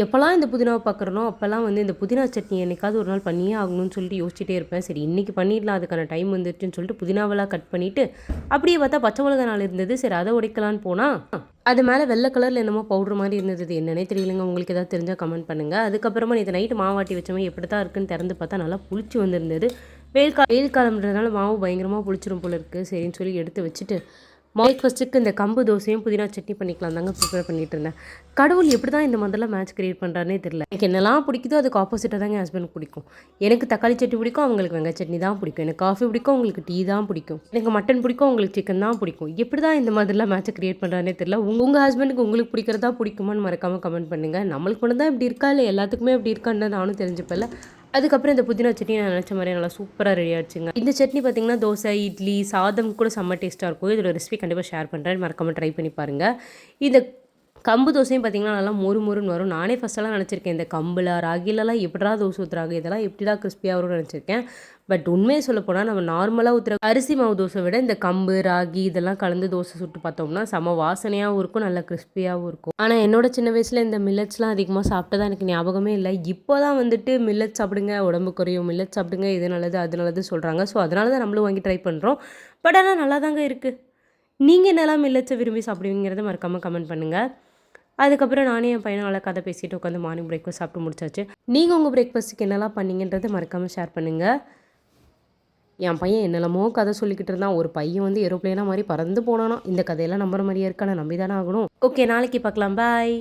எப்போலாம் இந்த புதினாவை பார்க்குறனோ, அப்போலாம் வந்து இந்த புதினா சட்னி என்னைக்காவது ஒரு நாள் பண்ணியே ஆகணும்னு சொல்லிட்டு யோசிச்சுட்டே இருப்பேன். சரி இன்னைக்கு பண்ணிடலாம் அதுக்கான டைம் வந்துருச்சுன்னு சொல்லிட்டு புதினாவெல்லாம் கட் பண்ணிட்டு, அப்படியே பார்த்தா பச்சை மிளகா 4 இருந்தது. சரி அத உடைக்கலான்னு போனா, அது மேல வெள்ள கலர்ல என்னமோ பவுடர் மாரி இருந்தது. அது என்னன்னே தெரியலங்க. உங்களுக்கு ஏதாவது தெரிஞ்சா கமெண்ட் பண்ணுங்க. அதுக்கப்புறமா நேத்து நைட்டு மாவாட்டி வச்சோமே எப்படித்தான் இருக்குன்னு திறந்து பார்த்தா நல்லா புளிச்சு வந்திருந்தது. வெயில் காலம்ன்றதுனால மாவு பயங்கரமா புளிச்சிரும் போல இருக்கு. சரின்னு சொல்லி எடுத்து வச்சுட்டு பிரேக்ஃபாஸ்ட்டுக்கு இந்த கம்பு தோசையும் புதினா சட்னி பண்ணிக்கலாம் தாங்க ப்ரிப்பேர் பண்ணிட்டு இருந்தேன். கடவுள் எப்படி தான் இந்த மாதிரிலாம் மேட்ச் கிரியேட் பண்ணுறாருனே தெரியல. எனக்கு என்னெல்லாம் பிடிக்குதோ அதுக்கு ஆப்போசிட்டாக தாங்க என் ஹஸ்பண்டுக்கு பிடிக்கும். எனக்கு தக்காளி சட்னி பிடிக்கும், அவங்களுக்கு வெங்காய சட்னி தான் பிடிக்கும். எனக்கு காஃபி பிடிக்கும், உங்களுக்கு டீ தான் பிடிக்கும். எனக்கு மட்டன் பிடிக்கும், உங்களுக்கு சிக்கன் தான் பிடிக்கும். எப்படி தான் இந்த மாதிரிலாம் மேட்சை கிரியேட் பண்ணுறாருனே தெரியல. உங்கள் ஹஸ்பண்டுக்கு உங்களுக்கு பிடிக்கிறதா பிடிக்குமான்னு மறக்காமல் கமெண்ட் பண்ணுங்கள். நம்மளுக்கு மட்டும் தான் இப்படி இருக்கா இல்லை எல்லாத்துக்குமே இப்படி இருக்கான்னு நானும் தெரிஞ்சுப்பேன்ல. அதுக்கப்புறம் இந்த புதினா சட்னி நான் நினச்ச மாதிரியே நல்லா சூப்பராக ரெடி ஆச்சுங்க. இந்த சட்னி பார்த்தீங்கன்னா தோசை, இட்லி, சாதம் கூட செம்ம டேஸ்ட்டாக இருக்கும். இதோட ரெசிபி கண்டிப்பாக ஷேர் பண்ணுறேன். மறக்காமல் ட்ரை பண்ணி பாருங்கள். இந்த கம்பு தோசையும் பார்த்தீங்கன்னா நல்லா மொறு மொறுன்னு வரும். நானே ஃபஸ்ட்டெல்லாம் நினச்சிருக்கேன் இந்த கம்பில் ராகிலலாம் எப்படா தோசை ஊற்றுறாங்க, இதெல்லாம் எப்படிடா கிறிஸ்பியாக வரும்னு நினச்சிருக்கேன். பட் உண்மையை சொல்லப்போனால் நம்ம நார்மலாக ஊற்றுற அரிசி மாவு தோசை விட இந்த கம்பு, ராகி இதெல்லாம் கலந்து தோசை சுட்டு பார்த்தோம்னா செம வாசனையாகவும் இருக்கும், நல்லா கிறிஸ்பியாகவும் இருக்கும். ஆனால் என்னோட சின்ன வயசில் இந்த மில்லட்ஸ்லாம் அதிகமாக சாப்பிட்டதா எனக்கு ஞாபகமே இல்லை. இப்போ தான் வந்துட்டு மில்லட் சாப்பிடுங்க உடம்பு குறையும், மில்லட் சாப்பிடுங்க இது நல்லது அது நல்லது சொல்கிறாங்க. ஸோ அதனால தான் நம்மளும் வாங்கி ட்ரை பண்ணுறோம். பட் ஆனால் நல்லா தாங்க இருக்குது. நீங்கள் என்னெல்லாம் மில்லட்ஸை விரும்பி சாப்பிடுவீங்கிறத மறக்காமல் கமெண்ட் பண்ணுங்கள். அதுக்கப்புறம் நானே என் பையனை நல்லா கதை பேசிட்டு உட்காந்து மார்னிங் பிரேக்ஃபாஸ்ட் சாப்பிட்டு முடிச்சாச்சு. நீங்கள் உங்கள் பிரேக்ஃபாஸ்ட்டுக்கு என்னெல்லாம் பண்ணீங்கன்றதை மறக்காமல் ஷேர் பண்ணுங்கள். என் பையன் என்னெல்லாமோ கதை சொல்லிக்கிட்டு இருந்தான். ஒரு பையன் வந்து ஏரோப்ளேனா மாதிரி பறந்து போனானா. இந்த கதையெல்லாம் நம்புற மாதிரியே இருக்கா, நான் நம்பி தானே ஆகணும். ஓகே நாளைக்கு பார்க்கலாம். பாய்.